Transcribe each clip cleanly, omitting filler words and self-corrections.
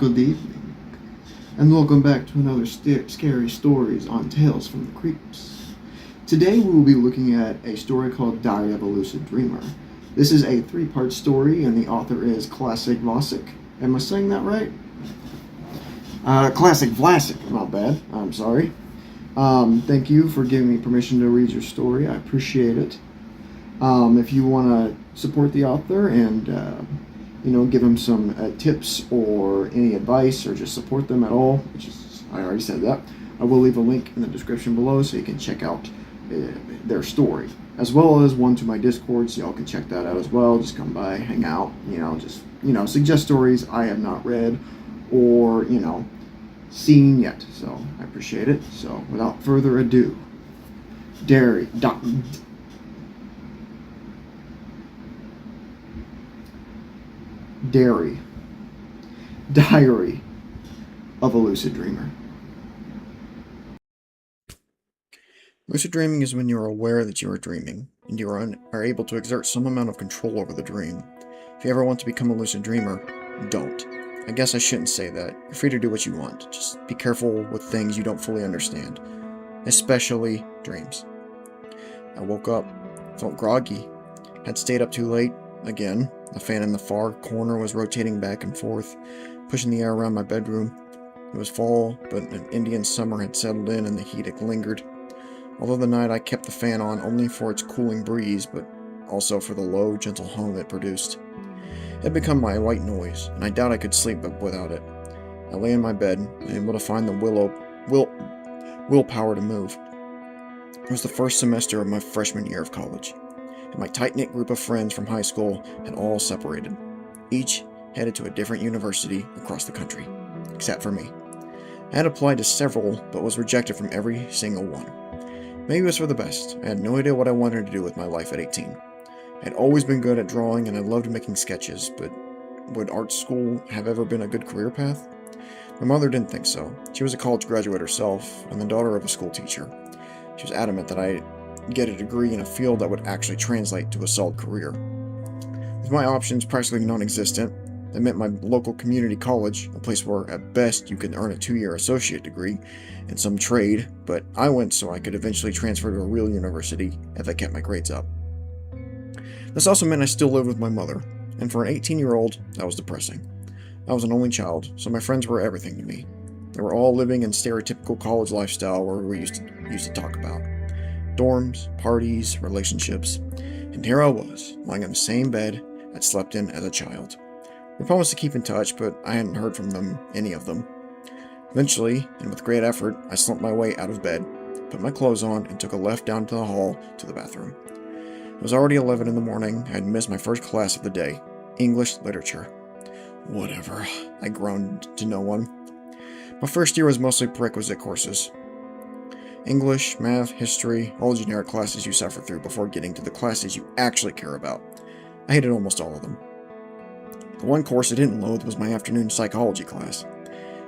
Good evening, and welcome back to another scary stories on Tales from the Creeps. Today we will be looking at a story called Diary of a Lucid Dreamer. This is a three-part story, and the author is Classic Vlasic. Am I saying that right? Classic Vlasic, not bad. I'm sorry. Thank you for giving me permission to read your story. I appreciate it. If you want to support the author and give them some tips or any advice or just support them at all, which is, I already said that, I will leave a link in the description below so you can check out their story, as well as one to my Discord, so y'all can check that out as well. Just come by, hang out, suggest stories I have not read or, seen yet. So I appreciate it. So without further ado, Diary of a Lucid Dreamer. Lucid dreaming is when you are aware that you are dreaming, and you are able to exert some amount of control over the dream. If you ever want to become a lucid dreamer, don't. I guess I shouldn't say that. You're free to do what you want. Just be careful with things you don't fully understand, especially dreams. I woke up, felt groggy, had stayed up too late. Again, the fan in the far corner was rotating back and forth, pushing the air around my bedroom. It was fall, but an Indian summer had settled in and the heat had lingered. Although the night I kept the fan on only for its cooling breeze, but also for the low, gentle hum it produced. It had become my white noise, and I doubt I could sleep without it. I lay in my bed, able to find the willpower to move. It was the first semester of my freshman year of college, and my tight-knit group of friends from high school had all separated, each headed to a different university across the country, except for me. I had applied to several, but was rejected from every single one. Maybe it was for the best. I had no idea what I wanted to do with my life at 18. I had always been good at drawing, and I loved making sketches, but would art school have ever been a good career path? My mother didn't think so. She was a college graduate herself, and the daughter of a school teacher. She was adamant that I get a degree in a field that would actually translate to a solid career. With my options practically non-existent, that meant my local community college, a place where at best you could earn a 2-year associate degree in some trade, but I went so I could eventually transfer to a real university if I kept my grades up. This also meant I still lived with my mother, and for an 18-year-old, that was depressing. I was an only child, so my friends were everything to me. They were all living in stereotypical college lifestyle where we used to talk about dorms, parties, relationships, and here I was, lying in the same bed I'd slept in as a child. We promised to keep in touch, but I hadn't heard from any of them. Eventually, and with great effort, I slumped my way out of bed, put my clothes on, and took a left down to the hall to the bathroom. It was already 11 in the morning. I had missed my first class of the day, English literature. Whatever, I groaned to no one. My first year was mostly prerequisite courses. English, math, history, all the generic classes you suffer through before getting to the classes you actually care about. I hated almost all of them. The one course I didn't loathe was my afternoon psychology class.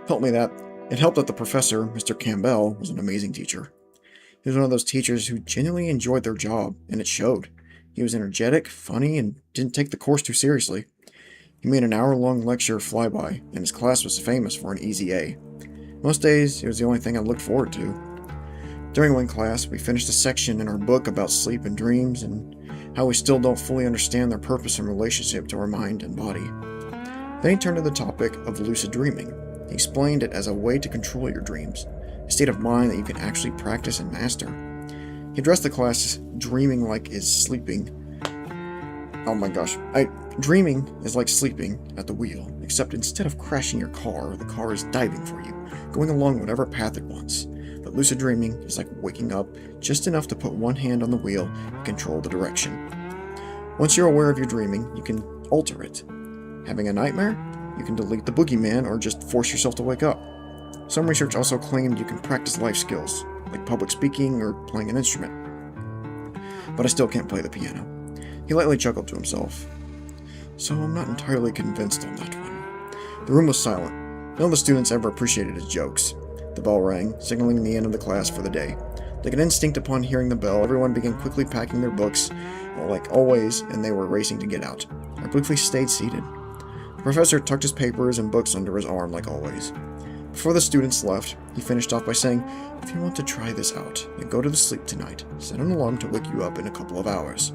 It helped that the professor, Mr. Campbell, was an amazing teacher. He was one of those teachers who genuinely enjoyed their job, and it showed. He was energetic, funny, and didn't take the course too seriously. He made an hour-long lecture fly by, and his class was famous for an easy A. Most days, it was the only thing I looked forward to. During one class, we finished a section in our book about sleep and dreams, and how we still don't fully understand their purpose and relationship to our mind and body. Then he turned to the topic of lucid dreaming. He explained it as a way to control your dreams, a state of mind that you can actually practice and master. He addressed the class dreaming like is sleeping. Oh my gosh. Dreaming is like sleeping at the wheel, except instead of crashing your car, the car is diving for you, going along whatever path it wants. But lucid dreaming is like waking up just enough to put one hand on the wheel and control the direction. Once you're aware of your dreaming, you can alter it. Having a nightmare? You can delete the boogeyman or just force yourself to wake up. Some research also claimed you can practice life skills, like public speaking or playing an instrument. But I still can't play the piano. He lightly chuckled to himself. So I'm not entirely convinced on that one. The room was silent. None of the students ever appreciated his jokes. The bell rang, signaling the end of the class for the day. Like an instinct upon hearing the bell, everyone began quickly packing their books, like always, and they were racing to get out. I briefly stayed seated. The professor tucked his papers and books under his arm like always. Before the students left, he finished off by saying, "If you want to try this out and go to sleep tonight, set an alarm to wake you up in a couple of hours.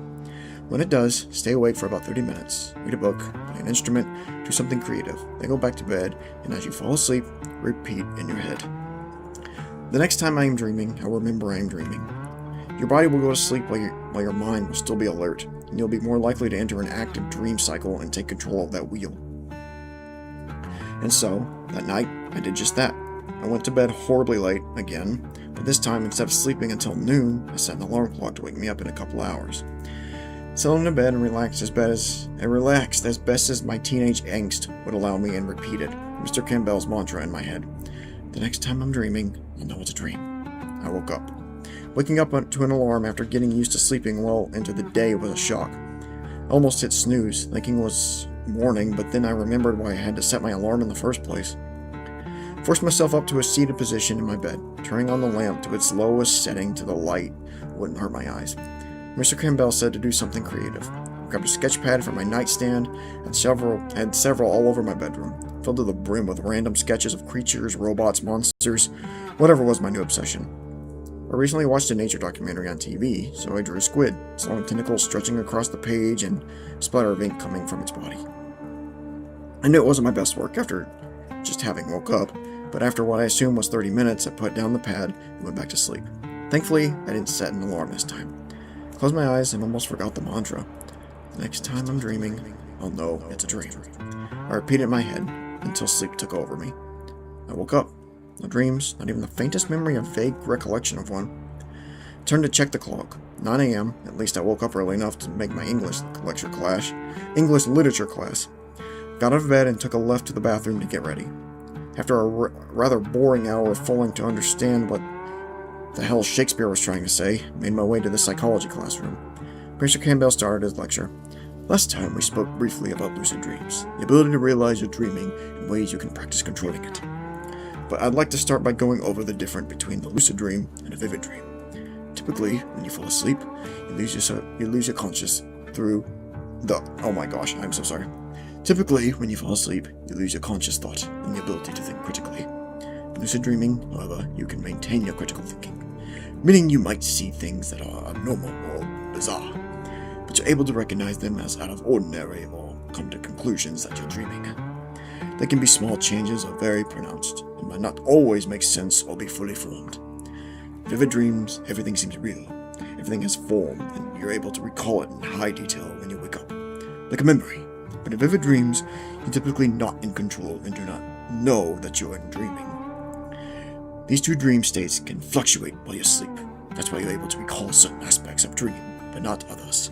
When it does, stay awake for about 30 minutes, read a book, play an instrument, do something creative, then go back to bed, and as you fall asleep, repeat in your head. The next time I am dreaming, I'll remember I am dreaming. Your body will go to sleep while your mind will still be alert, and you'll be more likely to enter an active dream cycle and take control of that wheel." And so, that night, I did just that. I went to bed horribly late, again, but this time, instead of sleeping until noon, I set an alarm clock to wake me up in a couple hours. Settled into bed and relaxed as best as my teenage angst would allow me, and repeated Mr. Campbell's mantra in my head. The next time I'm dreaming, I'll know it's a dream. I woke up. Waking up to an alarm after getting used to sleeping well into the day was a shock. I almost hit snooze, thinking it was morning, but then I remembered why I had to set my alarm in the first place. Forced myself up to a seated position in my bed, turning on the lamp to its lowest setting to the light wouldn't hurt my eyes. Mr. Campbell said to do something creative. I grabbed a sketch pad from my nightstand and had several all over my bedroom, filled to the brim with random sketches of creatures, robots, monsters, whatever was my new obsession. I recently watched a nature documentary on TV, so I drew a squid, its long tentacles stretching across the page and a splatter of ink coming from its body. I knew it wasn't my best work after just having woke up, but after what I assumed was 30 minutes, I put down the pad and went back to sleep. Thankfully, I didn't set an alarm this time. I closed my eyes and almost forgot the mantra. The next time I'm dreaming, I'll know it's a dream. I repeated it in my head until sleep took over me. I woke up. No dreams, not even the faintest memory of vague recollection of one. I turned to check the clock. 9 a.m., at least I woke up early enough to make my English literature class. Got out of bed and took a left to the bathroom to get ready. After a rather boring hour of fooling to understand what the hell Shakespeare was trying to say, made my way to the psychology classroom. Mr. Campbell started his lecture. Last time we spoke briefly about lucid dreams, the ability to realize you're dreaming and ways you can practice controlling it. But I'd like to start by going over the difference between the lucid dream and a vivid dream. Typically, when you fall asleep, you lose your conscious through the... Oh my gosh, I'm so sorry. Typically, when you fall asleep, you lose your conscious thought and the ability to think critically. In lucid dreaming, however, you can maintain your critical thinking, meaning you might see things that are abnormal or bizarre, but you're able to recognize them as out of ordinary or come to conclusions that you're dreaming. They can be small changes or very pronounced, and might not always make sense or be fully formed. In vivid dreams, everything seems real, everything has form, and you're able to recall it in high detail when you wake up, like a memory. But in vivid dreams, you're typically not in control and do not know that you're dreaming. These two dream states can fluctuate while you sleep. That's why you're able to recall certain aspects of dream, but not others.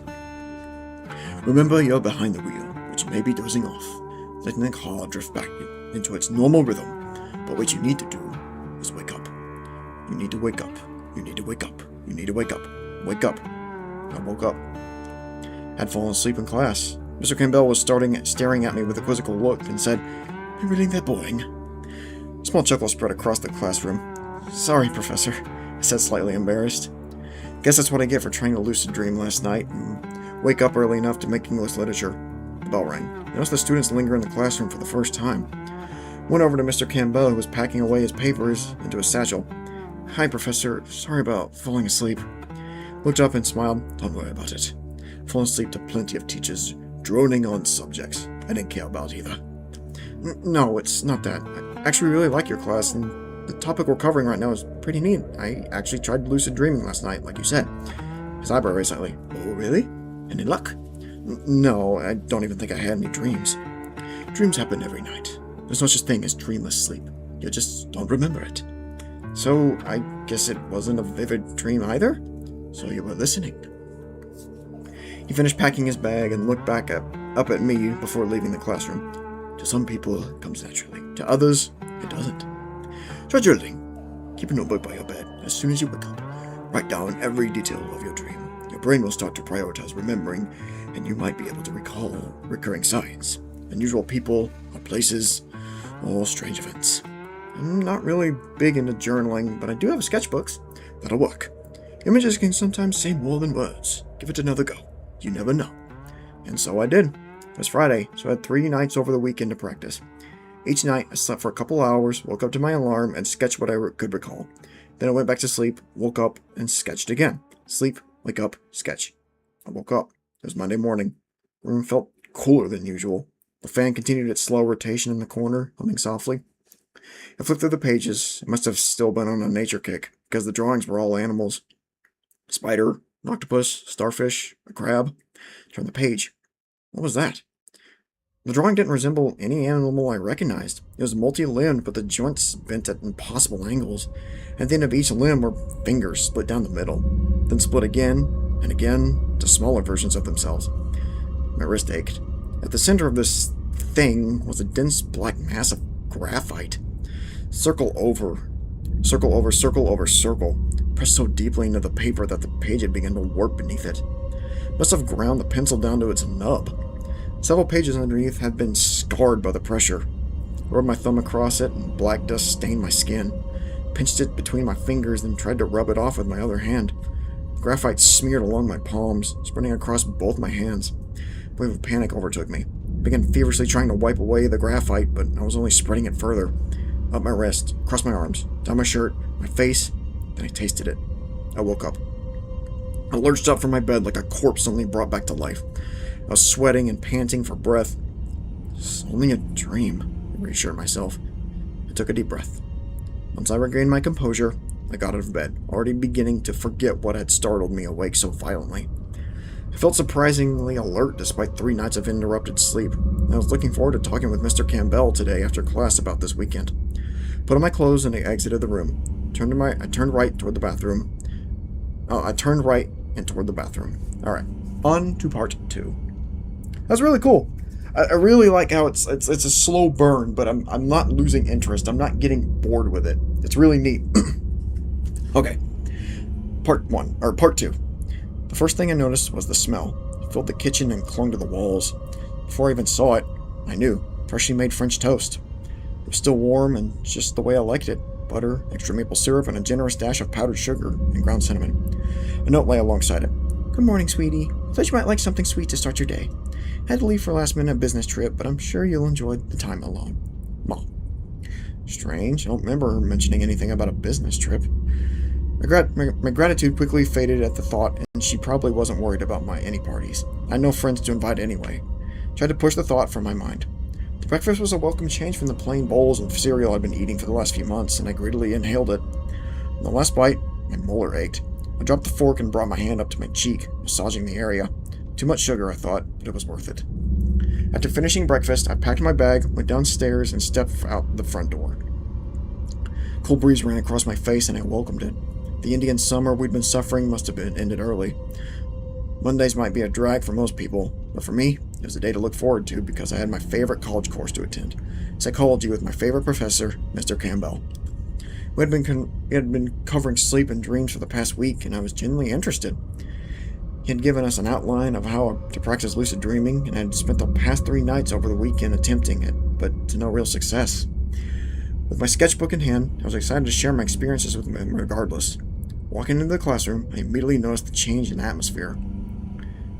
Remember, you're behind the wheel, which may be dozing off, letting the car drift back into its normal rhythm, but what you need to do is wake up. You need to wake up. You need to wake up. You need to wake up. Wake up. I woke up. Had fallen asleep in class. Mr. Campbell was staring at me with a quizzical look and said, "Are you really that boring?" A small chuckle spread across the classroom. "Sorry, Professor," I said, slightly embarrassed. Guess that's what I get for trying to lucid dream last night and wake up early enough to make English literature. The bell rang. I noticed the students linger in the classroom for the first time. Went over to Mr. Campbell, who was packing away his papers into his satchel. "Hi, Professor. Sorry about falling asleep." Looked up and smiled. "Don't worry about it. I've fallen asleep to plenty of teachers droning on subjects I didn't care about either." No, it's not that. I actually really like your class, and the topic we're covering right now is pretty neat. I actually tried lucid dreaming last night, like you said." His eyebrow raised slightly. "Oh, really? Any luck?" No, I don't even think I had any dreams. Dreams happen every night. There's no such thing as dreamless sleep. You just don't remember it. So, I guess it wasn't a vivid dream either? So you were listening. He finished packing his bag and looked back up at me before leaving the classroom. To some people, it comes naturally. To others, it doesn't. Try journaling. Keep a notebook by your bed. As soon as you wake up, write down every detail of your dream. Your brain will start to prioritize remembering, and you might be able to recall recurring signs, unusual people or places, or strange events. I'm not really big into journaling, but I do have sketchbooks. That'll work. Images can sometimes say more than words. Give it another go. You never know. And so I did. It was Friday, so I had 3 nights over the weekend to practice. Each night, I slept for a couple hours, woke up to my alarm, and sketched what I could recall. Then I went back to sleep, woke up, and sketched again. Sleep, wake up, sketch. I woke up. It was Monday morning. The room felt cooler than usual. The fan continued its slow rotation in the corner, humming softly. I flipped through the pages. It must have still been on a nature kick, because the drawings were all animals. Spider, an octopus, starfish, a crab. Turned the page. What was that? The drawing didn't resemble any animal I recognized. It was multi-limbed, but the joints bent at impossible angles. At the end of each limb were fingers split down the middle, then split again and again to smaller versions of themselves. My wrist ached. At the center of this thing was a dense black mass of graphite. Circle over, circle over, circle over, circle, pressed so deeply into the paper that the page had begun to warp beneath it. Must have ground the pencil down to its nub. Several pages underneath had been scarred by the pressure. I rubbed my thumb across it, and black dust stained my skin. Pinched it between my fingers, then tried to rub it off with my other hand. Graphite smeared along my palms, spreading across both my hands. A wave of panic overtook me. I began feverishly trying to wipe away the graphite, but I was only spreading it further. Up my wrist, across my arms, down my shirt, my face, then I tasted it. I woke up. I lurched up from my bed like a corpse suddenly brought back to life. I was sweating and panting for breath. It's only a dream, I reassured myself. I took a deep breath. Once I regained my composure, I got out of bed, already beginning to forget what had startled me awake so violently. I felt surprisingly alert despite 3 nights of interrupted sleep. I was looking forward to talking with Mr. Campbell today after class about this weekend. Put on my clothes and I exited the room. I turned right toward the bathroom. I turned right and toward the bathroom. Alright, on to part 2. That's really cool. I really like how it's a slow burn, but I'm not losing interest. I'm not getting bored with it. It's really neat. Okay. Part 2. The first thing I noticed was the smell. It filled the kitchen and clung to the walls. Before I even saw it, I knew. Freshly made French toast. It was still warm and just the way I liked it. Butter, extra maple syrup, and a generous dash of powdered sugar and ground cinnamon. A note lay alongside it. Good morning, sweetie. Thought you might like something sweet to start your day. Had to leave for a last-minute business trip, but I'm sure you'll enjoy the time alone. Mom. Strange. I don't remember her mentioning anything about a business trip. My gratitude quickly faded at the thought, and she probably wasn't worried about any parties. I had no friends to invite anyway. Tried to push the thought from my mind. The breakfast was a welcome change from the plain bowls of cereal I'd been eating for the last few months, and I greedily inhaled it. On the last bite, my molar ached. I dropped the fork and brought my hand up to my cheek, massaging the area. Too much sugar, I thought, but it was worth it. After finishing breakfast, I packed my bag, went downstairs, and stepped out the front door. A cool breeze ran across my face, and I welcomed it. The Indian summer we'd been suffering must have been ended early. Mondays might be a drag for most people, but for me, it was a day to look forward to because I had my favorite college course to attend. Psychology with my favorite professor, Mr. Campbell. We had been covering sleep and dreams for the past week, and I was genuinely interested. He had given us an outline of how to practice lucid dreaming, and I had spent the past 3 nights over the weekend attempting it, but to no real success. With my sketchbook in hand, I was excited to share my experiences with him regardless. Walking into the classroom, I immediately noticed the change in atmosphere.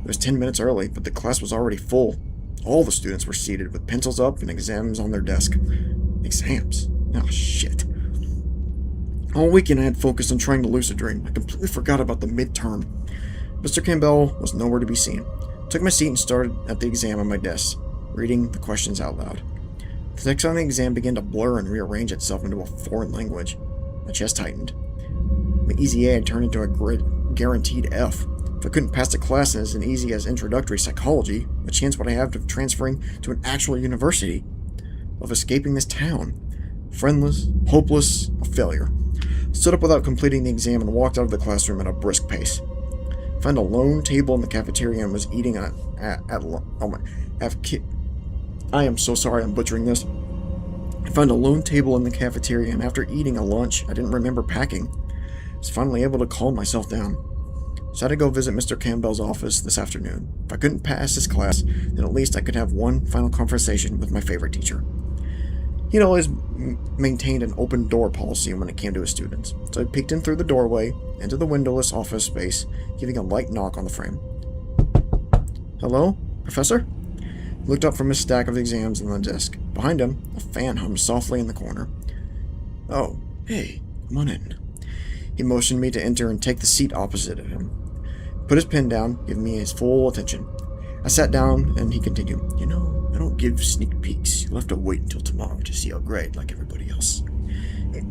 It was 10 minutes early, but the class was already full. All the students were seated with pencils up and exams on their desk. Exams? Oh, shit. All weekend I had focused on trying to lucid dream. I completely forgot about the midterm. Mr. Campbell was nowhere to be seen. I took my seat and started at the exam on my desk, reading the questions out loud. The text on the exam began to blur and rearrange itself into a foreign language. My chest tightened. My easy A had turned into a guaranteed F. If I couldn't pass the class as easy as introductory psychology, what chance would I have of transferring to an actual university? Of escaping this town? Friendless, hopeless, a failure. I stood up without completing the exam and walked out of the classroom at a brisk pace. I found a lone table in the cafeteria and was eating I am so sorry I'm butchering this. I found a lone table in the cafeteria, and after eating a lunch I didn't remember packing. I was finally able to calm myself down. So I had to go visit Mr. Campbell's office this afternoon. If I couldn't pass his class, then at least I could have one final conversation with my favorite teacher. He'd always maintained an open door policy when it came to his students, so I peeked in through the doorway into the windowless office space, giving a light knock on the frame. Hello, Professor? Looked up from his stack of exams on the desk. Behind him, a fan hummed softly in the corner. "Oh, hey, come on in." He motioned me to enter and take the seat opposite of him. Put his pen down, giving me his full attention. I sat down, and he continued, "You know, I don't give sneak peeks. You'll have to wait until tomorrow to see our grade like everybody else."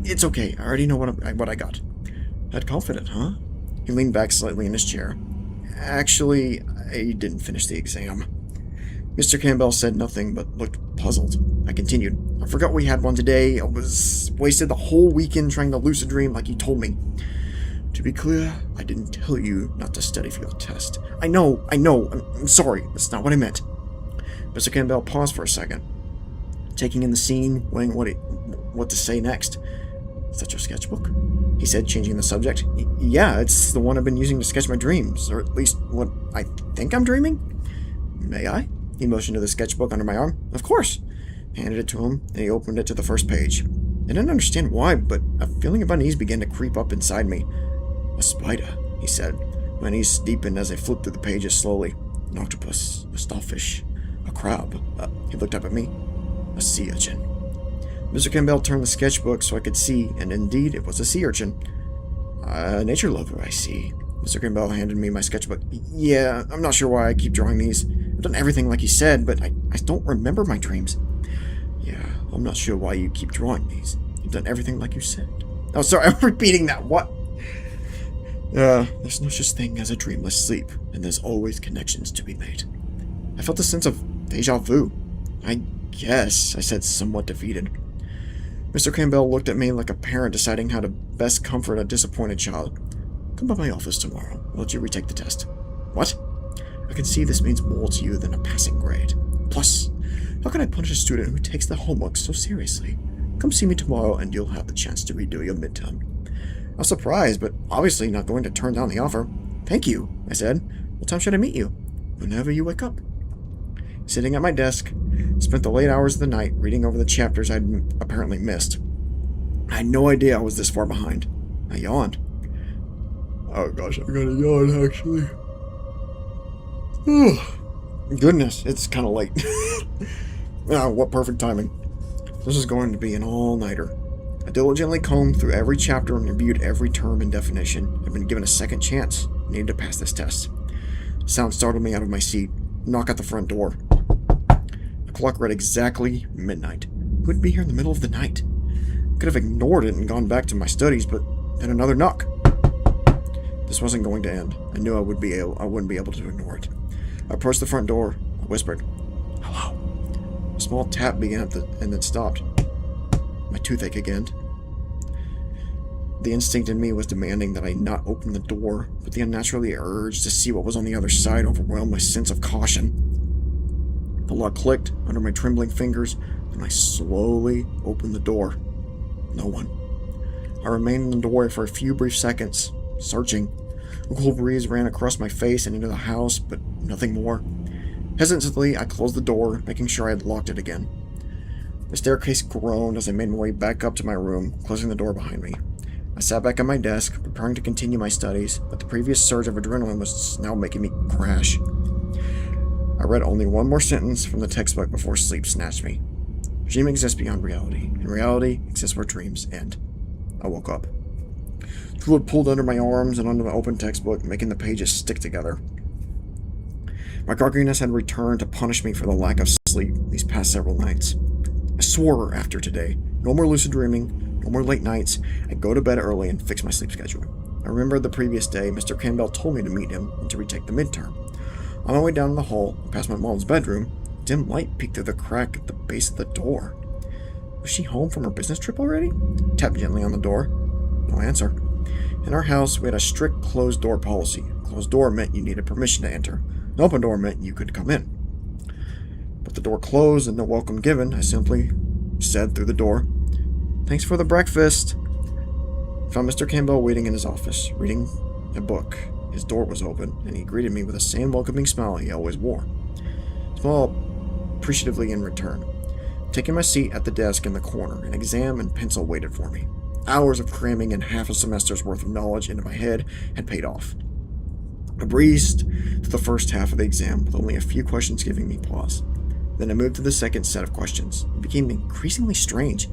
"It's okay. I already know what I got." "That confident, huh?" He leaned back slightly in his chair. "Actually, I didn't finish the exam." Mr. Campbell said nothing, but looked puzzled. I continued, "I forgot we had one today. I wasted the whole weekend trying to lucid dream like you told me." "To be clear, I didn't tell you not to study for your test." I know. I'm sorry. That's not what I meant." Mr. Campbell paused for a second, taking in the scene, weighing what to say next. "Is that your sketchbook?" he said, changing the subject. Yeah, it's the one I've been using to sketch my dreams, or at least what I think I'm dreaming." "May I?" He motioned to the sketchbook under my arm. "Of course." I handed it to him, and he opened it to the first page. I didn't understand why, but a feeling of unease began to creep up inside me. "A spider," he said. My unease deepened as I flipped through the pages slowly. "An octopus, a starfish, a crab." He looked up at me. "A sea urchin." Mr. Campbell turned the sketchbook so I could see, and indeed it was a sea urchin. "A nature lover, I see." Mr. Campbell handed me my sketchbook. "Yeah, I'm not sure why I keep drawing these. I've done everything like you said, but I don't remember my dreams." "Yeah, I'm not sure why you keep drawing these. You've done everything like you said." "Oh, sorry, I'm repeating that. What?" There's no such thing as a dreamless sleep, and there's always connections to be made." I felt a sense of deja vu. "I guess," I said, somewhat defeated. Mr. Campbell looked at me like a parent deciding how to best comfort a disappointed child. "Come by my office tomorrow. I'll let you retake the test." "What?" "I can see this means more to you than a passing grade. Plus, how can I punish a student who takes their homework so seriously? Come see me tomorrow and you'll have the chance to redo your midterm." I was surprised, but obviously not going to turn down the offer. "Thank you," I said. "What time should I meet you?" "Whenever you wake up." Sitting at my desk, spent the late hours of the night reading over the chapters I'd apparently missed. I had no idea I was this far behind. I yawned. "Oh gosh, I'm gonna yawn, actually." Goodness, it's kind of late. What perfect timing. This is going to be an all-nighter. I diligently combed through every chapter and reviewed every term and definition. I've been given a second chance. I needed to pass this test. A sound startled me out of my seat. Knock at the front door. The clock read exactly midnight. Who would be here in the middle of the night? I could have ignored it and gone back to my studies, but then another knock. This wasn't going to end. I knew I wouldn't be able to ignore it. I approached the front door. I whispered, "Hello." A small tap began and then stopped. My toothache again. The instinct in me was demanding that I not open the door, but the unnaturally urge to see what was on the other side overwhelmed my sense of caution. The lock clicked under my trembling fingers, and I slowly opened the door. No one. I remained in the doorway for a few brief seconds, searching. A cool breeze ran across my face and into the house, but nothing more. Hesitantly, I closed the door, making sure I had locked it again. The staircase groaned as I made my way back up to my room, closing the door behind me. I sat back at my desk, preparing to continue my studies, but the previous surge of adrenaline was now making me crash. I read only one more sentence from the textbook before sleep snatched me. Dream exists beyond reality, and reality exists where dreams end. I woke up. Fluid pulled under my arms and under the open textbook, making the pages stick together. My grogginess had returned to punish me for the lack of sleep these past several nights. I swore after today, no more lucid dreaming, no more late nights. I'd go to bed early and fix my sleep schedule. I remembered the previous day Mr. Campbell told me to meet him and to retake the midterm. On my way down the hall, past my mom's bedroom, a dim light peeked through the crack at the base of the door. Was she home from her business trip already? Tapped gently on the door. No answer. In our house, we had a strict closed door policy. Closed door meant you needed permission to enter. An open door meant you could come in. With the door closed and no welcome given, I simply said through the door, "Thanks for the breakfast." I found Mr. Campbell waiting in his office, reading a book. His door was open, and he greeted me with the same welcoming smile he always wore. I smiled appreciatively in return. Taking my seat at the desk in the corner, an exam and pencil waited for me. Hours of cramming and half a semester's worth of knowledge into my head had paid off. I breezed through the first half of the exam with only a few questions giving me pause. Then I moved to the second set of questions. It became increasingly strange.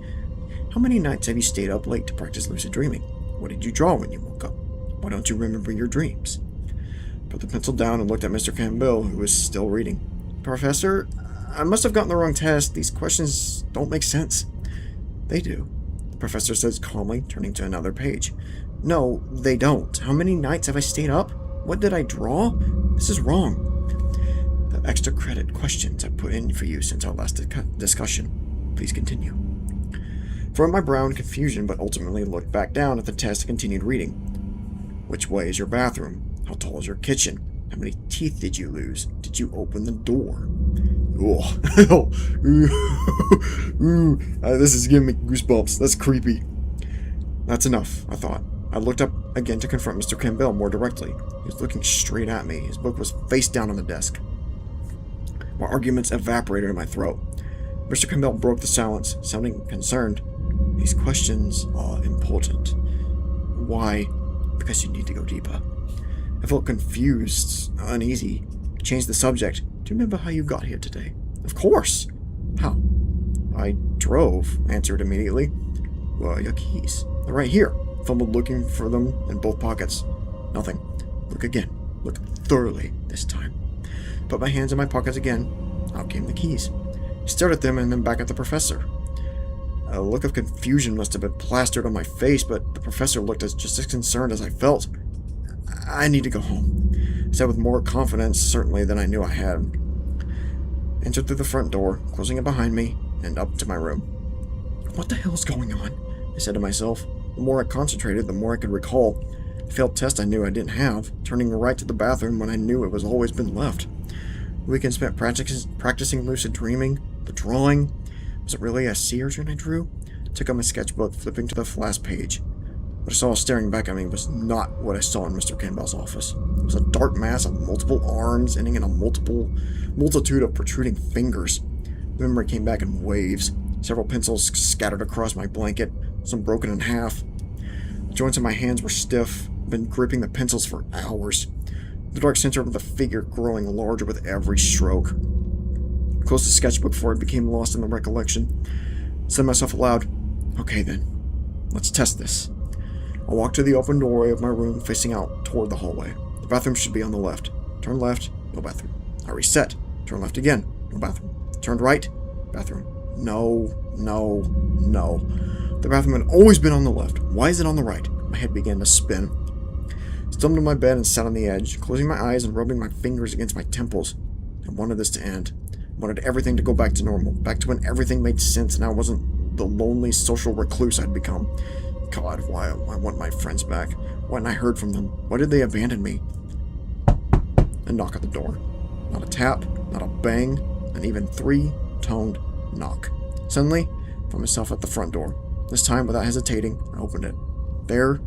How many nights have you stayed up late to practice lucid dreaming? What did you draw when you woke up? Why don't you remember your dreams? Put the pencil down and looked at Mr. Campbell, who was still reading. Professor, I must have gotten the wrong test. These questions don't make sense. They do, the professor says calmly, turning to another page. No, they don't. How many nights have I stayed up? What did I draw? This is wrong. The extra credit questions I put in for you since our last discussion. Please continue. From my brow in confusion, but ultimately looked back down at the test and continued reading. Which way is your bathroom? How tall is your kitchen? How many teeth did you lose? Did you open the door? Oh, this is giving me goosebumps. That's creepy. That's enough, I thought. I looked up again to confront Mr. Campbell more directly. He was looking straight at me. His book was face down on the desk. My arguments evaporated in my throat. Mr. Campbell broke the silence, sounding concerned. These questions are important. Why? Because you need to go deeper. I felt confused, uneasy. He changed the subject. Do you remember how you got here today? Of course. How? I drove, I answered immediately. Where are your keys? They're right here. I fumbled looking for them in both pockets. Nothing. Look again. Look thoroughly this time. Put my hands in my pockets again. Out came the keys. I stared at them and then back at the professor. A look of confusion must have been plastered on my face, but the professor looked just as concerned as I felt. I need to go home, I said with more confidence, certainly, than I knew I had. Entered through the front door, closing it behind me, and up to my room. What the hell is going on? I said to myself. The more I concentrated, the more I could recall. A failed test I knew I didn't have, turning right to the bathroom when I knew it was always been left. The weekend spent practicing lucid dreaming, the drawing. Was it really a sea urchin I drew? I took out my sketchbook, flipping to the last page. What I saw staring back at me was not what I saw in Mr. Campbell's office. It was a dark mass of multiple arms, ending in a multitude of protruding fingers. The memory came back in waves. Several pencils scattered across my blanket, some broken in half. The joints of my hands were stiff. I'd been gripping the pencils for hours. The dark center of the figure growing larger with every stroke. I closed the sketchbook before it became lost in the recollection. I said to myself aloud, okay then, let's test this. I walked to the open doorway of my room, facing out toward the hallway. The bathroom should be on the left. Turn left, no bathroom. I reset. Turn left again, no bathroom. Turned right, bathroom. No. The bathroom had always been on the left. Why is it on the right? My head began to spin. I stumbled to my bed and sat on the edge, closing my eyes and rubbing my fingers against my temples. I wanted this to end. I wanted everything to go back to normal, back to when everything made sense and I wasn't the lonely social recluse I'd become. God, why I want my friends back. Why hadn't I heard from them? Why did they abandon me? A knock at the door. Not a tap, not a bang, an even three-toned knock. Suddenly, I found myself at the front door. This time, without hesitating, I opened it. There,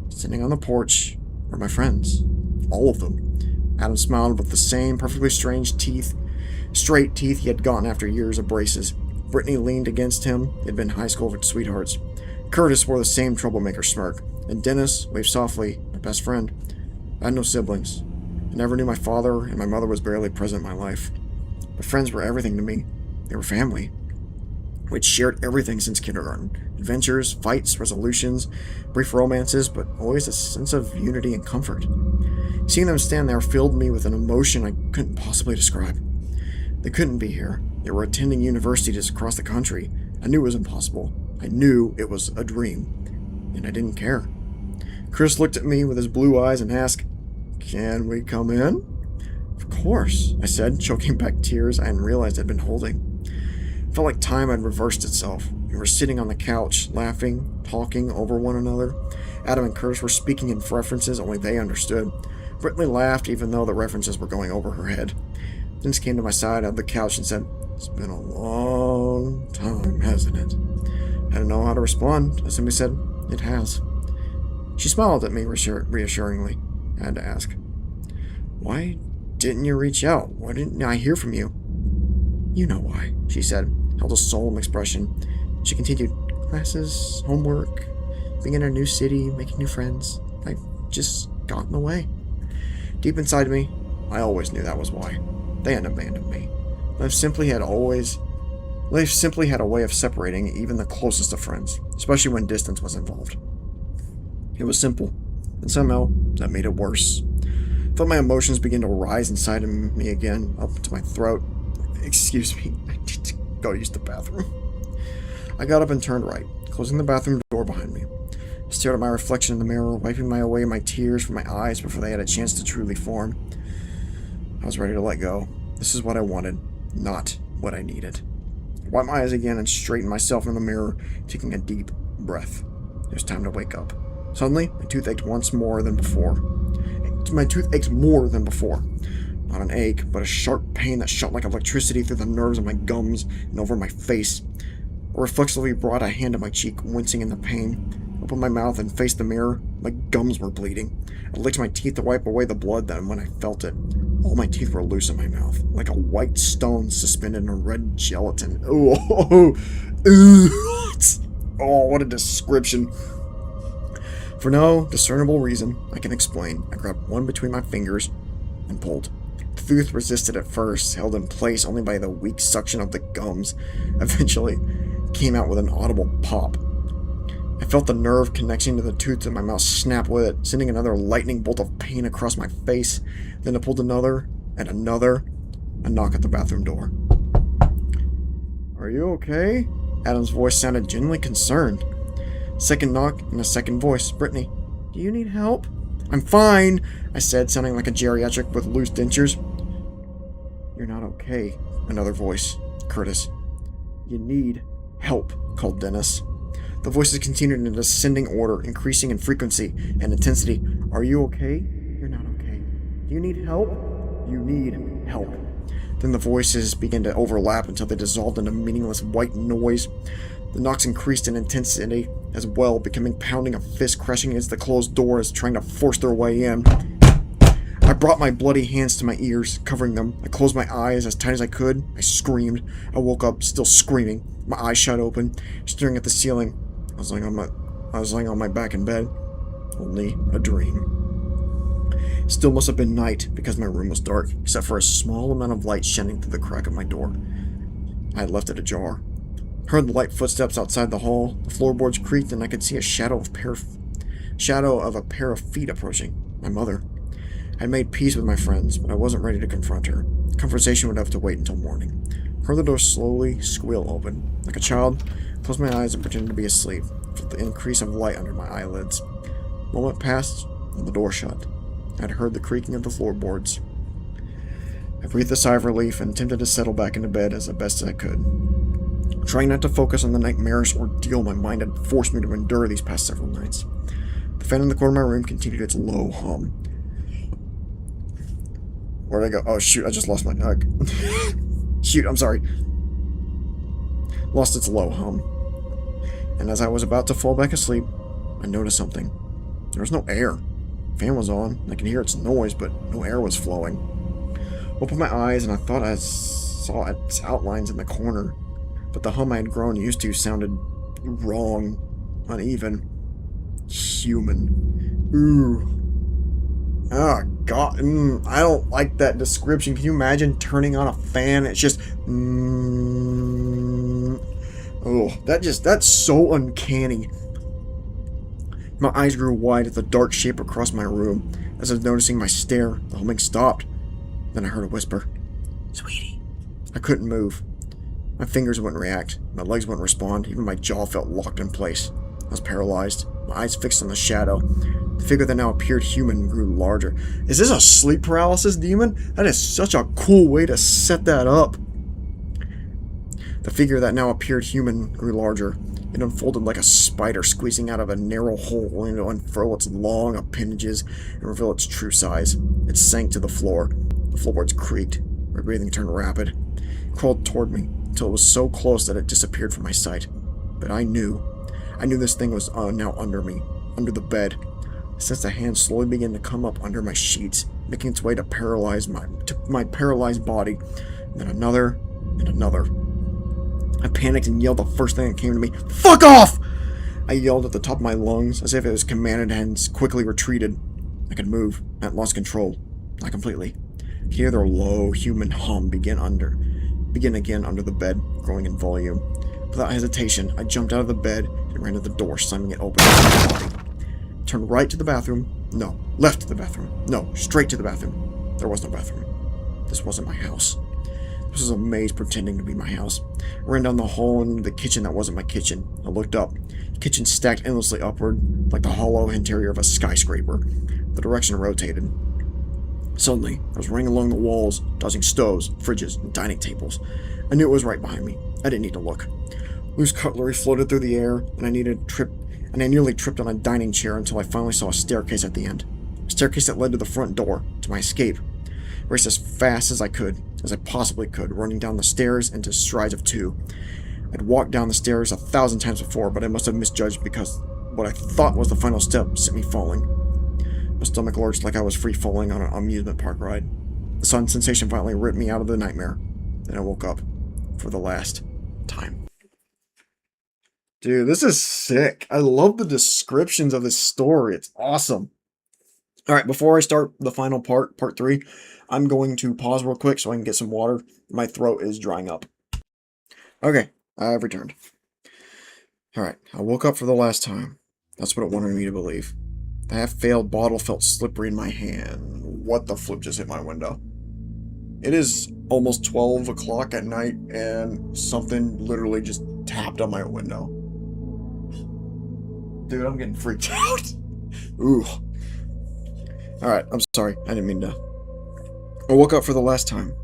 sitting on the porch, were my friends. All of them. Adam smiled with the same perfectly straight teeth he had gotten after years of braces. Brittany leaned against him. They'd been high school sweethearts. Curtis wore the same troublemaker smirk, and Dennis waved softly, my best friend. I had no siblings. I never knew my father, and my mother was barely present in my life. But friends were everything to me. They were family. We'd shared everything since kindergarten. Adventures, fights, resolutions, brief romances, but always a sense of unity and comfort. Seeing them stand there filled me with an emotion I couldn't possibly describe. They couldn't be here. They were attending universities across the country. I knew it was impossible. I knew it was a dream. And I didn't care. Chris looked at me with his blue eyes and asked, "Can we come in?" "Of course," I said, choking back tears I hadn't realized I'd been holding. It felt like time had reversed itself. We were sitting on the couch, laughing, talking over one another. Adam and Chris were speaking in references only they understood. Brittany laughed even though the references were going over her head. Dennis came to my side of the couch and said, "It's been a long time, hasn't it?" I didn't know how to respond. I simply said, "It has." She smiled at me reassuringly. I had to ask, "Why didn't you reach out? Why didn't I hear from you?" "You know why," she said, held a solemn expression. She continued, "Classes, homework, being in a new city, making new friends. I've just gotten away." Deep inside me, I always knew that was why. They hadn't abandoned me. Life simply had a way of separating even the closest of friends, especially when distance was involved. It was simple, and somehow that made it worse. I felt my emotions begin to rise inside of me again, up to my throat. Excuse me, I need to go use the bathroom. I got up and turned right, closing the bathroom door behind me. I stared at my reflection in the mirror, wiping away my tears from my eyes before they had a chance to truly form. I was ready to let go. This is what I wanted, not what I needed. I wiped my eyes again and straightened myself in the mirror, taking a deep breath. It was time to wake up. Suddenly, my tooth ached more than before. Not an ache, but a sharp pain that shot like electricity through the nerves of my gums and over my face. I reflexively brought a hand to my cheek, wincing in the pain. I opened my mouth and faced the mirror. My gums were bleeding. I licked my teeth to wipe away the blood, then when I felt it, all my teeth were loose in my mouth, like a white stone suspended in a red gelatin. Oh, what a description. For no discernible reason I can explain, I grabbed one between my fingers and pulled. The tooth resisted at first, held in place only by the weak suction of the gums. Eventually, it came out with an audible pop. I felt the nerve connecting to the tooth in my mouth snap with it, sending another lightning bolt of pain across my face. Then I pulled another, and another. A knock at the bathroom door. "Are you okay?" Adam's voice sounded genuinely concerned. Second knock, and a second voice. "Brittany, do you need help?" "I'm fine," I said, sounding like a geriatric with loose dentures. "You're not okay," another voice. "Curtis, you need help," called Dennis. The voices continued in a descending order, increasing in frequency and intensity. "Are you okay?" "You're not okay." "Do you need help?" "You need help." Then the voices began to overlap until they dissolved into meaningless white noise. The knocks increased in intensity as well, becoming pounding of fists crashing against the closed doors, trying to force their way in. I brought my bloody hands to my ears, covering them. I closed my eyes as tight as I could. I screamed. I woke up, still screaming, my eyes shut open, staring at the ceiling. I was laying on my back in bed. Only a dream. It still must have been night, because my room was dark, except for a small amount of light shining through the crack of my door. I had left it ajar. I heard the light footsteps outside the hall. The floorboards creaked, and I could see a shadow of a pair of feet approaching. My mother. I had made peace with my friends, but I wasn't ready to confront her. The conversation would have to wait until morning. I heard the door slowly squeal open. Like a child, I closed my eyes and pretended to be asleep, with the increase of light under my eyelids. A moment passed, and the door shut. I had heard the creaking of the floorboards. I breathed a sigh of relief and attempted to settle back into bed as best as I could. Trying not to focus on the nightmarish ordeal my mind had forced me to endure these past several nights. The fan in the corner of my room continued its low hum. Where'd I go? Oh shoot, I just lost my... Shoot, I'm sorry. Lost its low hum. And as I was about to fall back asleep, I noticed something. There was no air. The fan was on. I could hear its noise, but no air was flowing. I opened my eyes and I thought I saw its outlines in the corner. But the hum I had grown used to sounded wrong, uneven, human. Ooh. Oh, God. I don't like that description. Can you imagine turning on a fan? It's just... Oh, that's so uncanny. My eyes grew wide at the dark shape across my room. As I was noticing my stare, the humming stopped. Then I heard a whisper. "Sweetie." I couldn't move. My fingers wouldn't react. My legs wouldn't respond. Even my jaw felt locked in place. I was paralyzed. My eyes fixed on the shadow. The figure that now appeared human grew larger. Is this a sleep paralysis demon? That is such a cool way to set that up. The figure that now appeared human grew larger. It unfolded like a spider squeezing out of a narrow hole, only to unfurl its long appendages and reveal its true size. It sank to the floor. The floorboards creaked. My breathing turned rapid. It crawled toward me until it was so close that it disappeared from my sight. But I knew this thing was now under me, under the bed. I sensed a hand slowly begin to come up under my sheets, making its way to paralyze my paralyzed body. And then another, and another. I panicked and yelled the first thing that came to me. "Fuck off!" I yelled at the top of my lungs, as if it was commanded, and quickly retreated. I could move. I had lost control. Not completely. I could hear their low, human hum begin under began again under the bed, growing in volume. Without hesitation, I jumped out of the bed and ran to the door, slamming it open with my body. Turned right to the bathroom. No, left to the bathroom. No, straight to the bathroom. There was no bathroom. This wasn't my house. This was a maze pretending to be my house. I ran down the hall into the kitchen that wasn't my kitchen. I looked up. The kitchen stacked endlessly upward, like the hollow interior of a skyscraper. The direction rotated. Suddenly, I was running along the walls, dodging stoves, fridges, and dining tables. I knew it was right behind me. I didn't need to look. Loose cutlery floated through the air, and I nearly tripped on a dining chair until I finally saw a staircase at the end. A staircase that led to the front door, to my escape. I raced as fast as I possibly could, running down the stairs into strides of 2. I'd walked down the stairs 1,000 times before, but I must have misjudged because what I thought was the final step sent me falling. My stomach lurched like I was free-falling on an amusement park ride. The sudden sensation finally ripped me out of the nightmare. Then I woke up for the last time. Dude, this is sick. I love the descriptions of this story. It's awesome. Alright, before I start the final part 3, I'm going to pause real quick so I can get some water. My throat is drying up. Okay, I've returned. Alright, I woke up for the last time. That's what it wanted me to believe. The half-failed bottle felt slippery in my hand. What the flip just hit my window? It is almost 12 o'clock at night, and something literally just tapped on my window. Dude, I'm getting freaked out. Ooh. Alright, I'm sorry. I didn't mean to. I woke up for the last time.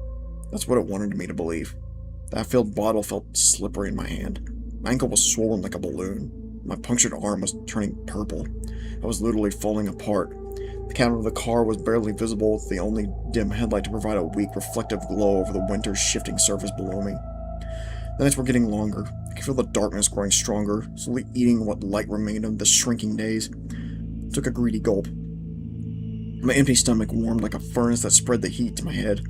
That's what it wanted me to believe. The half-filled bottle felt slippery in my hand. My ankle was swollen like a balloon. My punctured arm was turning purple. I was literally falling apart. The counter of the car was barely visible, with the only dim headlight to provide a weak, reflective glow over the winter's shifting surface below me. The nights were getting longer. I could feel the darkness growing stronger, slowly eating what light remained of the shrinking days. I took a greedy gulp. My empty stomach warmed like a furnace that spread the heat to my head.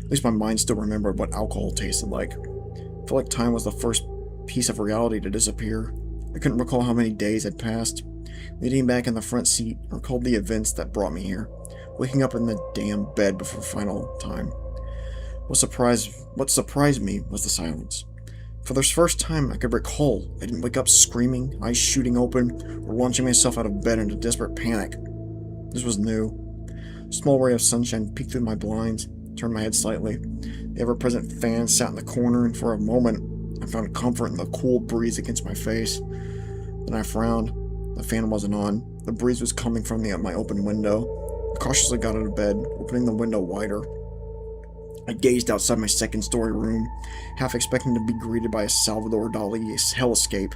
At least my mind still remembered what alcohol tasted like. I felt like time was the first piece of reality to disappear. I couldn't recall how many days had passed. Leaning back in the front seat, I recalled the events that brought me here, waking up in the damn bed before final time. What surprised me was the silence. For the first time I could recall, I didn't wake up screaming, eyes shooting open, or launching myself out of bed in a desperate panic. This was new. A small ray of sunshine peeked through my blinds, turned my head slightly. The ever-present fan sat in the corner, and for a moment I found comfort in the cool breeze against my face. Then I frowned. The fan wasn't on. The breeze was coming from my open window. I cautiously got out of bed, opening the window wider. I gazed outside my second-story room, half expecting to be greeted by a Salvador Dali hellscape,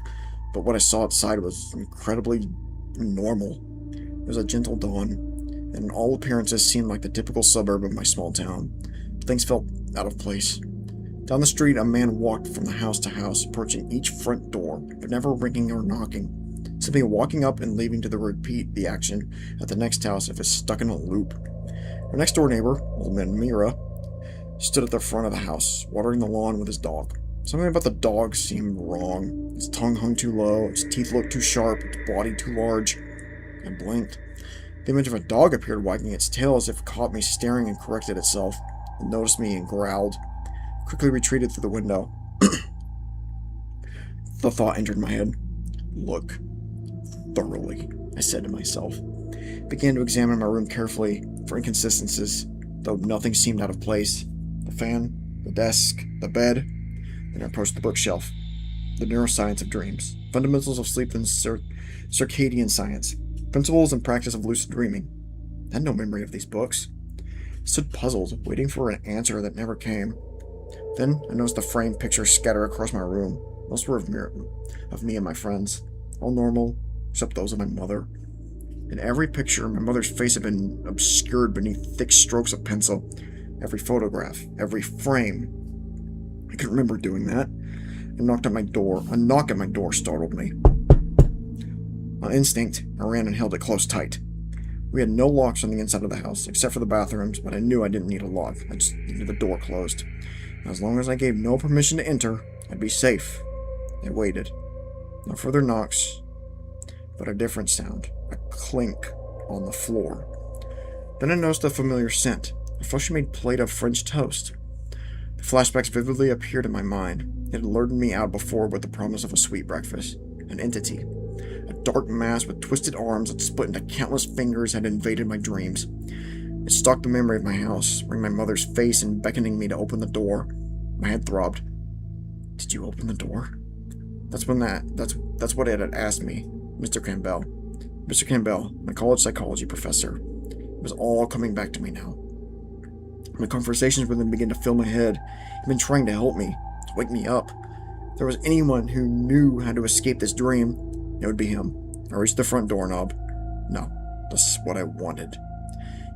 but what I saw outside was incredibly normal. It was a gentle dawn, and in all appearances seemed like the typical suburb of my small town. Things felt out of place. Down the street, a man walked from house to house, approaching each front door, but never ringing or knocking. Simply walking up and leaving to repeat the action at the next house if it's stuck in a loop. Our next door neighbor, old man Mira, stood at the front of the house, watering the lawn with his dog. Something about the dog seemed wrong. Its tongue hung too low, its teeth looked too sharp, its body too large. I blinked. The image of a dog appeared, wagging its tail as if it caught me staring and corrected itself. It noticed me and growled. I quickly retreated through the window. The thought entered my head. Look thoroughly, I said to myself. I began to examine my room carefully for inconsistencies, though nothing seemed out of place. The fan, the desk, the bed. Then I approached the bookshelf. The Neuroscience of Dreams, Fundamentals of Sleep and Circadian Science, Principles and Practice of Lucid Dreaming. I had no memory of these books. I stood puzzled, waiting for an answer that never came. Then I noticed the framed pictures scattered across my room. Most were of me and my friends, all normal, except those of my mother. In every picture, my mother's face had been obscured beneath thick strokes of pencil. Every photograph, every frame. I could remember doing that. A knock at my door startled me. On instinct, I ran and held it close tight. We had no locks on the inside of the house, except for the bathrooms, but I knew I didn't need a lock. I just needed the door closed. As long as I gave no permission to enter, I'd be safe. I waited. No further knocks, but a different sound. A clink on the floor. Then I noticed a familiar scent. A freshly made plate of French toast. The flashbacks vividly appeared in my mind. It had lured me out before with the promise of a sweet breakfast. An entity. A dark mass with twisted arms that split into countless fingers had invaded my dreams. It stalked the memory of my house, wearing my mother's face and beckoning me to open the door. My head throbbed. Did you open the door? That's what it had asked me. Mr. Campbell. Mr. Campbell, my college psychology professor. It was all coming back to me now. My conversations with him began to fill my head. He'd been trying to help me, to wake me up. If there was anyone who knew how to escape this dream, it would be him. I reached the front doorknob. No, that's what I wanted.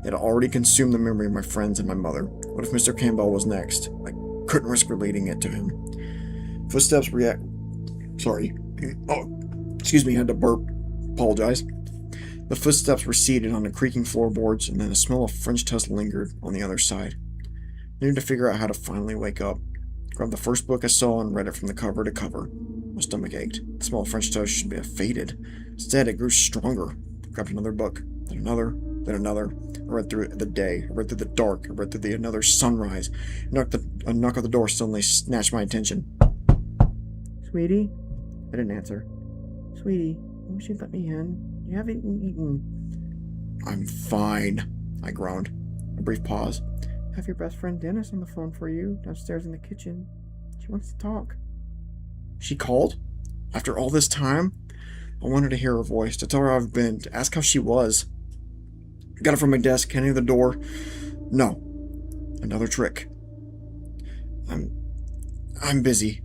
It had already consumed the memory of my friends and my mother. What if Mr. Campbell was next? I couldn't risk relating it to him. Footsteps Sorry. Oh, excuse me, I had to burp. Apologize. The footsteps receded on the creaking floorboards, and then a smell of French toast lingered on the other side. I needed to figure out how to finally wake up. Grabbed the first book I saw and read it from the cover to cover. My stomach ached. The smell of French toast should have faded. Instead, it grew stronger. I grabbed another book, then another, then another. I read through the day. I read through the dark. I read through another sunrise. A knock at the door suddenly snatched my attention. Sweetie? I didn't answer. Sweetie, I wish you'd let me in. You haven't eaten. I'm fine, I groaned. A brief pause. I have your best friend Dennis on the phone for you, downstairs in the kitchen. She wants to talk. She called? After all this time? I wanted to hear her voice, to tell her how I've been, to ask how she was. I got it from my desk, heading to the door. No. Another trick. I'm busy.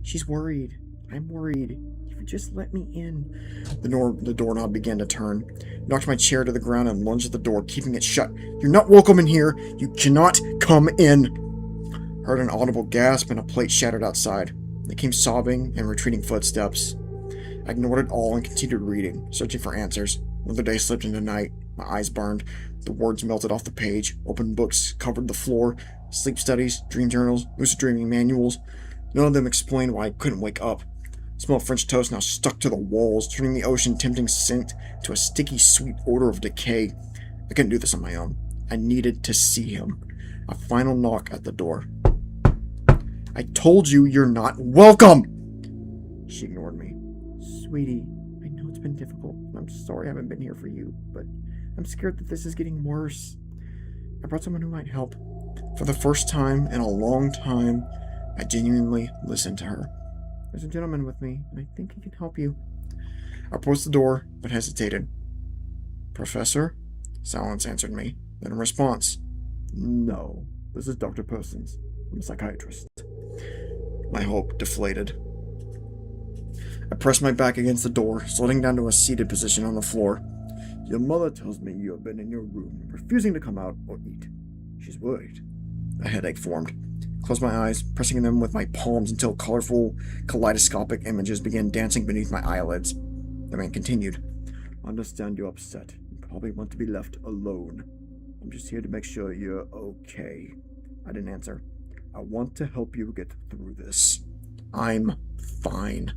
She's worried. I'm worried. You would just let me in. The doorknob began to turn. I knocked my chair to the ground and lunged at the door, keeping it shut. You're not welcome in here. You cannot come in. I heard an audible gasp and a plate shattered outside. They came sobbing and retreating footsteps. I ignored it all and continued reading, searching for answers. Another day slipped into night. My eyes burned. The words melted off the page. Open books covered the floor. Sleep studies, dream journals, lucid dreaming manuals. None of them explained why I couldn't wake up. The smell of French toast now stuck to the walls, turning the ocean tempting scent to a sticky, sweet odor of decay. I couldn't do this on my own. I needed to see him. A final knock at the door. I told you you're not welcome! She ignored me. Sweetie, I know it's been difficult, and I'm sorry I haven't been here for you, but I'm scared that this is getting worse. I brought someone who might help. For the first time in a long time, I genuinely listened to her. There's a gentleman with me, and I think he can help you. I approached the door, but hesitated. Professor? Silence answered me. Then in response, no, this is Dr. Persons. I'm a psychiatrist. My hope deflated. I pressed my back against the door, sliding down to a seated position on the floor. Your mother tells me you have been in your room, refusing to come out or eat. She's worried. A headache formed. Closed my eyes, pressing them with my palms until colorful, kaleidoscopic images began dancing beneath my eyelids. The man continued. I understand you're upset. You probably want to be left alone. I'm just here to make sure you're okay. I didn't answer. I want to help you get through this. I'm fine.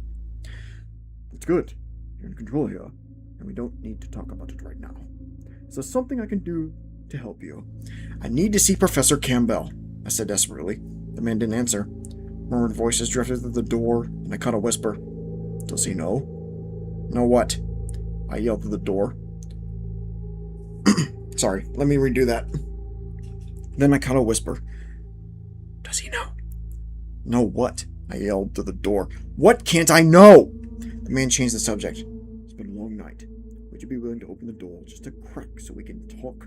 It's good. You're in control here, and we don't need to talk about it right now. Is there something I can do to help you? I need to see Professor Campbell, I said desperately. The man didn't answer. Murmured voices drifted through the door, and I caught a whisper. Does he know? Know what? I yelled through the door. Sorry, let me redo that. Then I caught a whisper. Does he know? Know what? I yelled through the door. What can't I know? The man changed the subject. It's been a long night. Would you be willing to open the door just a crack so we can talk?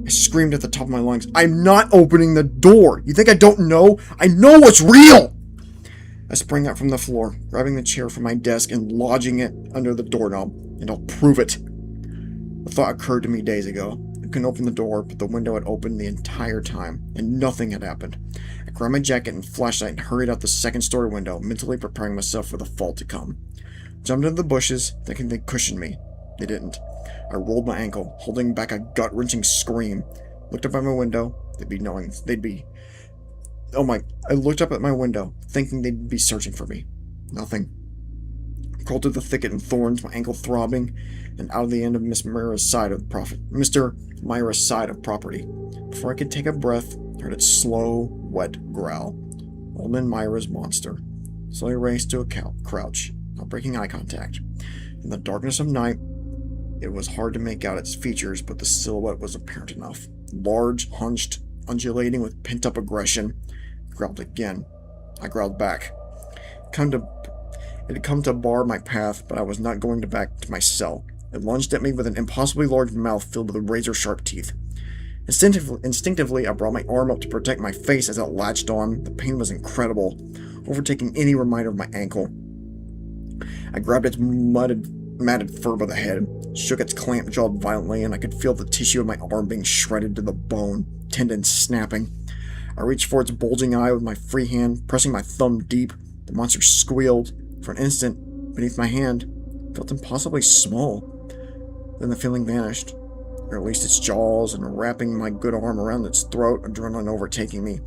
I screamed at the top of my lungs. I'm not opening the door! You think I don't know? I know what's real! I sprang out from the floor, grabbing the chair from my desk and lodging it under the doorknob, and I'll prove it. The thought occurred to me days ago. I couldn't open the door, but the window had opened the entire time, and nothing had happened. I grabbed my jacket and flashlight and hurried out the second-story window, mentally preparing myself for the fall to come. Jumped into the bushes, thinking they'd cushion me. They didn't. I rolled my ankle, holding back a gut-wrenching scream. Looked up at my window. I looked up at my window, thinking they'd be searching for me. Nothing. Crawled through the thicket and thorns, my ankle throbbing, and out of the end of Mr. Myra's side of property. Before I could take a breath, I heard its slow, wet growl. Old Man Myra's monster. Slowly raised to a crouch, not breaking eye contact. In the darkness of night, it was hard to make out its features, but the silhouette was apparent enough. Large, hunched, undulating with pent-up aggression. It growled again. I growled back. It had come to bar my path, but I was not going back to my cell. It lunged at me with an impossibly large mouth filled with razor-sharp teeth. Instinctively, I brought my arm up to protect my face as it latched on. The pain was incredible, overtaking any reminder of my ankle. I grabbed its matted fur by the head, shook its clamped jaw violently, and I could feel the tissue of my arm being shredded to the bone, tendons snapping. I reached for its bulging eye with my free hand, pressing my thumb deep. The monster squealed. For an instant, beneath my hand, it felt impossibly small. Then the feeling vanished. I released its jaws and wrapping my good arm around its throat, adrenaline overtaking me.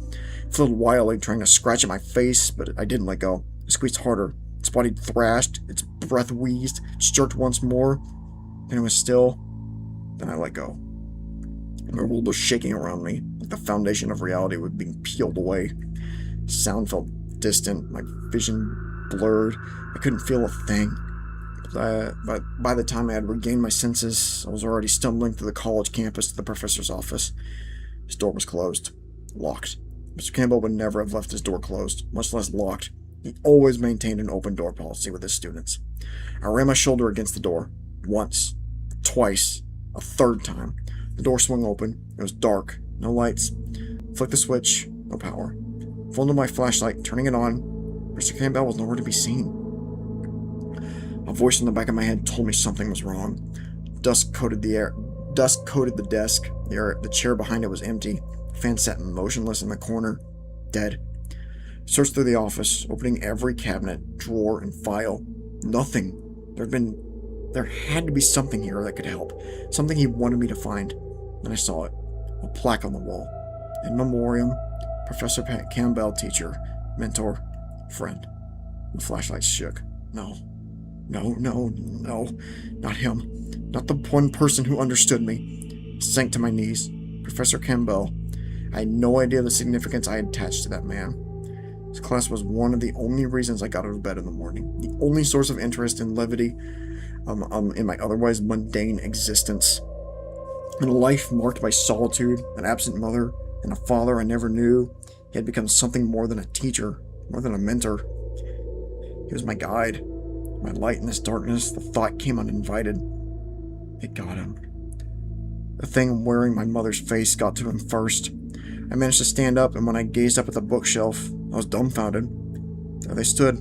It fluttered wildly, trying to scratch at my face, but I didn't let go. I squeezed harder. Its body thrashed, its breath wheezed, it jerked once more. Then it was still. Then I let go. My world was shaking around me, like the foundation of reality was being peeled away. Sound felt distant, my vision blurred. I couldn't feel a thing. But by the time I had regained my senses, I was already stumbling through the college campus to the professor's office. His door was closed. Locked. Mr. Campbell would never have left his door closed, much less locked. He always maintained an open door policy with his students. I ran my shoulder against the door. Once. Twice. A third time. The door swung open. It was dark. No lights. Flicked the switch. No power. Fumbled my flashlight, turning it on. Mr. Campbell was nowhere to be seen. A voice in the back of my head told me something was wrong. Dust coated the air. Dust coated the desk. The chair behind it was empty. The fan sat motionless in the corner. Dead. Searched through the office, opening every cabinet, drawer, and file. Nothing. There had to be something here that could help. Something he wanted me to find. Then I saw it. A plaque on the wall. In memoriam, Professor Campbell, teacher, mentor, friend. The flashlight shook. No. Not him. Not the one person who understood me. I sank to my knees. Professor Campbell. I had no idea the significance I had attached to that man. His class was one of the only reasons I got out of bed in the morning. The only source of interest and levity in my otherwise mundane existence. In a life marked by solitude, an absent mother, and a father I never knew, he had become something more than a teacher, more than a mentor. He was my guide, my light in this darkness. The thought came uninvited. It got him. The thing wearing my mother's face got to him first. I managed to stand up, and when I gazed up at the bookshelf, I was dumbfounded. There they stood,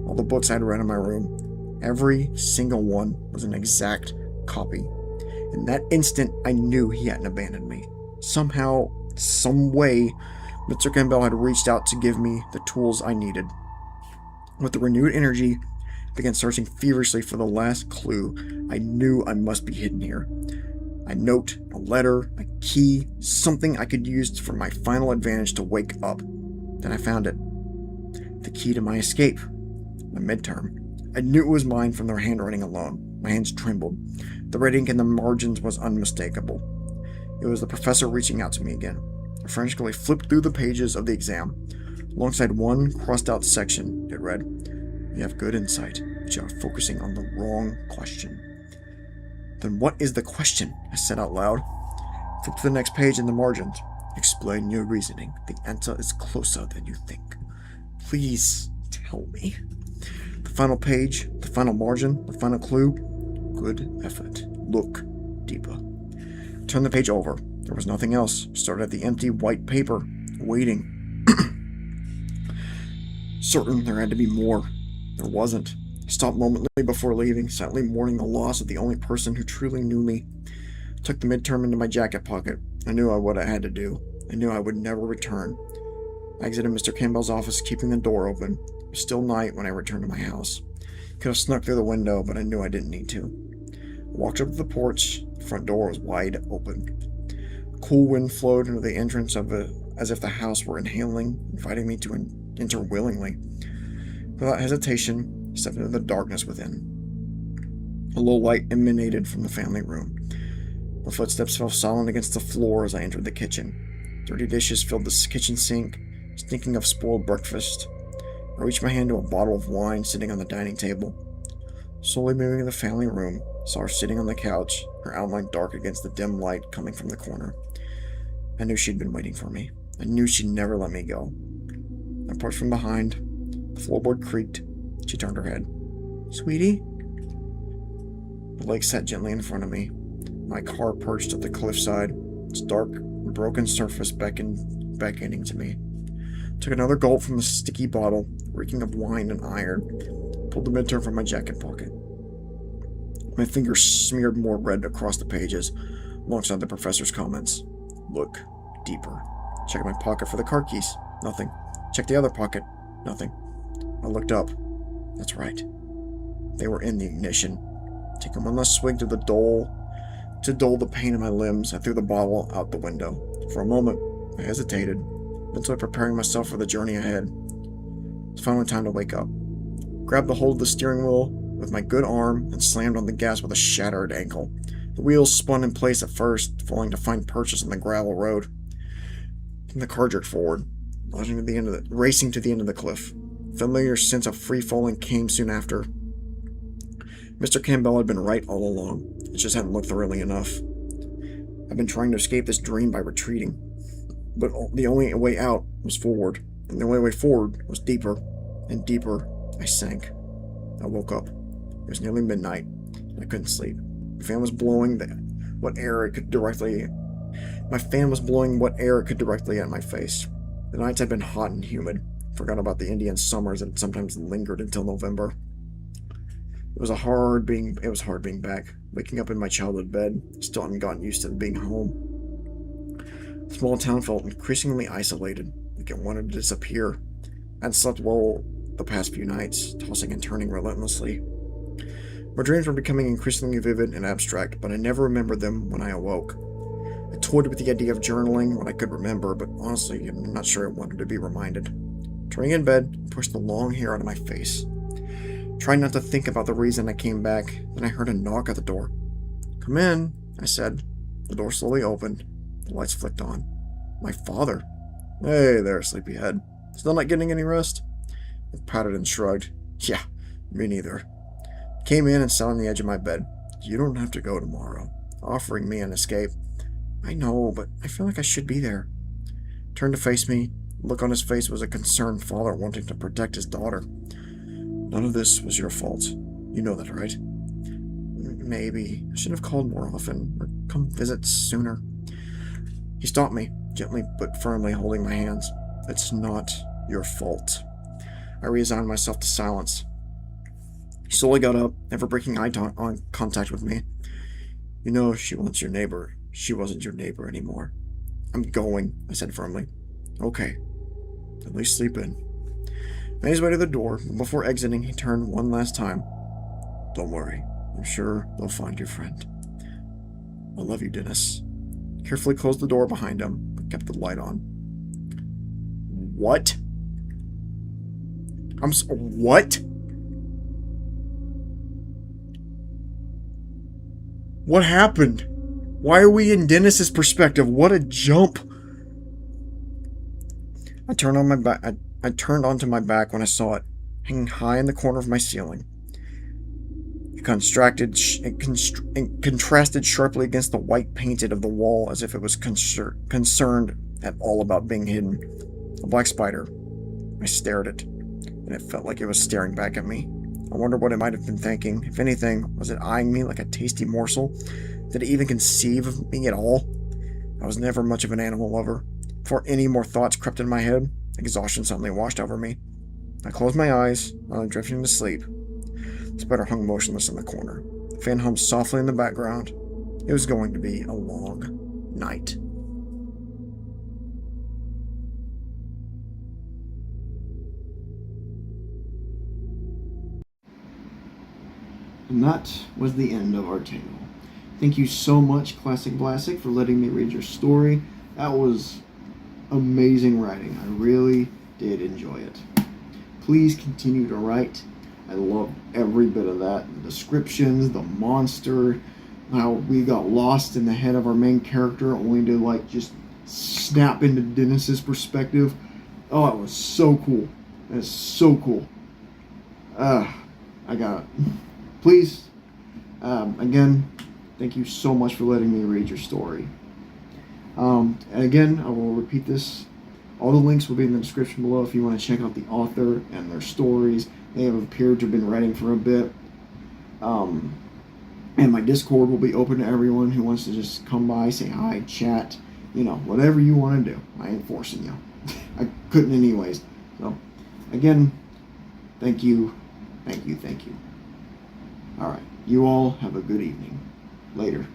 all the books I had read in my room. Every single one was an exact copy. In that instant, I knew he hadn't abandoned me. Somehow, some way, Mr. Campbell had reached out to give me the tools I needed. With the renewed energy, I began searching feverishly for the last clue. I knew I must be hidden here. A note, a letter, a key, something I could use for my final advantage to wake up. Then I found it. The key to my escape. My midterm. I knew it was mine from their handwriting alone. My hands trembled. The red ink in the margins was unmistakable. It was the professor reaching out to me again. I frantically flipped through the pages of the exam. Alongside one crossed-out section, it read, "You have good insight, but you are focusing on the wrong question." Then what is the question? I said out loud. Flip to the next page in the margins. Explain your reasoning. The answer is closer than you think. Please tell me. The final page, the final margin, the final clue. Good effort. Look deeper. Turn the page over. There was nothing else. Started at the empty white paper, waiting. Certain there had to be more. There wasn't. I stopped momently before leaving, silently mourning the loss of the only person who truly knew me. I took the midterm into my jacket pocket. I knew what I had to do. I knew I would never return. I exited Mr. Campbell's office, keeping the door open. It was still night when I returned to my house. I could have snuck through the window, but I knew I didn't need to. I walked up to the porch. The front door was wide open. A cool wind flowed into the entrance of it as if the house were inhaling, inviting me to enter willingly. Without hesitation, stepped into the darkness within. A low light emanated from the family room. My footsteps fell silent against the floor as I entered the kitchen. Dirty dishes filled the kitchen sink, stinking of spoiled breakfast. I reached my hand to a bottle of wine sitting on the dining table. Slowly moving to the family room, saw her sitting on the couch, her outline dark against the dim light coming from the corner. I knew she'd been waiting for me. I knew she'd never let me go. I approached from behind. The floorboard creaked. She turned her head. "Sweetie?" The lake sat gently in front of me. My car perched at the cliffside, its dark, broken surface beckoning to me. Took another gulp from the sticky bottle, reeking of wine and iron, pulled the midterm from my jacket pocket. My fingers smeared more red across the pages, alongside the professor's comments. Look deeper. Checked my pocket for the car keys. Nothing. Checked the other pocket. Nothing. I looked up. That's right. They were in the ignition. Taking one last swig to dull the pain in my limbs, I threw the bottle out the window. For a moment, I hesitated, mentally preparing myself for the journey ahead. It's finally time to wake up. Grabbed the hold of the steering wheel with my good arm and slammed on the gas with a shattered ankle. The wheels spun in place at first, falling to find purchase on the gravel road. Then the car jerked forward, racing to the end of the cliff. A familiar sense of free-falling came soon after. Mr. Campbell had been right all along. It just hadn't looked thoroughly enough. I'd been trying to escape this dream by retreating, but the only way out was forward, and the only way forward was deeper and deeper. I sank. I woke up. It was nearly midnight, and I couldn't sleep. My fan was blowing what air it could directly at my face. The nights had been hot and humid. Forgot about the Indian summers that had sometimes lingered until November. It was hard being back, waking up in my childhood bed. Still hadn't gotten used to being home. The small town felt increasingly isolated, like it wanted to disappear. I had slept well the past few nights, tossing and turning relentlessly. My dreams were becoming increasingly vivid and abstract, but I never remembered them when I awoke. I toyed with the idea of journaling what I could remember, but honestly, I'm not sure I wanted to be reminded. Turning in bed, I pushed the long hair out of my face. Trying not to think about the reason I came back, then I heard a knock at the door. "Come in," I said. The door slowly opened. The lights flicked on. My father. "Hey there, sleepyhead. Still not getting any rest?" I pouted and shrugged. "Yeah, me neither." Came in and sat on the edge of my bed. "You don't have to go tomorrow," offering me an escape. "I know, but I feel like I should be there." Turned to face me. The look on his face was a concerned father wanting to protect his daughter. "None of this was your fault. You know that, right?" "Maybe. I should have called more often, or come visit sooner." He stopped me, gently but firmly holding my hands. "It's not your fault." I resigned myself to silence. He slowly got up, never breaking eye contact with me. "You know, she wasn't your neighbor anymore." "I'm going," I said firmly. "Okay. At least sleep in." Made his way to the door, but before exiting, he turned one last time. "Don't worry. I'm sure they'll find your friend. I love you, Dennis." Carefully closed the door behind him, but kept the light on. What? What? What happened? Why are we in Dennis's perspective? What a jump! I turned onto my back when I saw it, hanging high in the corner of my ceiling. It contrasted sharply against the white painted of the wall, as if it was concerned at all about being hidden. A black spider. I stared at it, and it felt like it was staring back at me. I wondered what it might have been thinking. If anything, was it eyeing me like a tasty morsel? Did it even conceive of me at all? I was never much of an animal lover. Before any more thoughts crept into my head, exhaustion suddenly washed over me. I closed my eyes, while drifting to sleep. The spider hung motionless in the corner. The fan hummed softly in the background. It was going to be a long night. And that was the end of our tale. Thank you so much, Classic Blastic, for letting me read your story. That was amazing writing. I really did enjoy it. Please continue to write. I loved every bit of that. The descriptions, the monster, how we got lost in the head of our main character only to like just snap into Dennis's perspective. Oh, it was so cool. It's so cool. I got it. Please, again, thank you so much for letting me read your story. And again, I will repeat this. All the links will be in the description below if you want to check out the author and their stories. They have appeared to have been writing for a bit. And my Discord will be open to everyone who wants to just come by, say hi, chat, whatever you want to do. I ain't forcing you. I couldn't anyways. So, again, thank you, thank you, thank you. Alright, you all have a good evening. Later.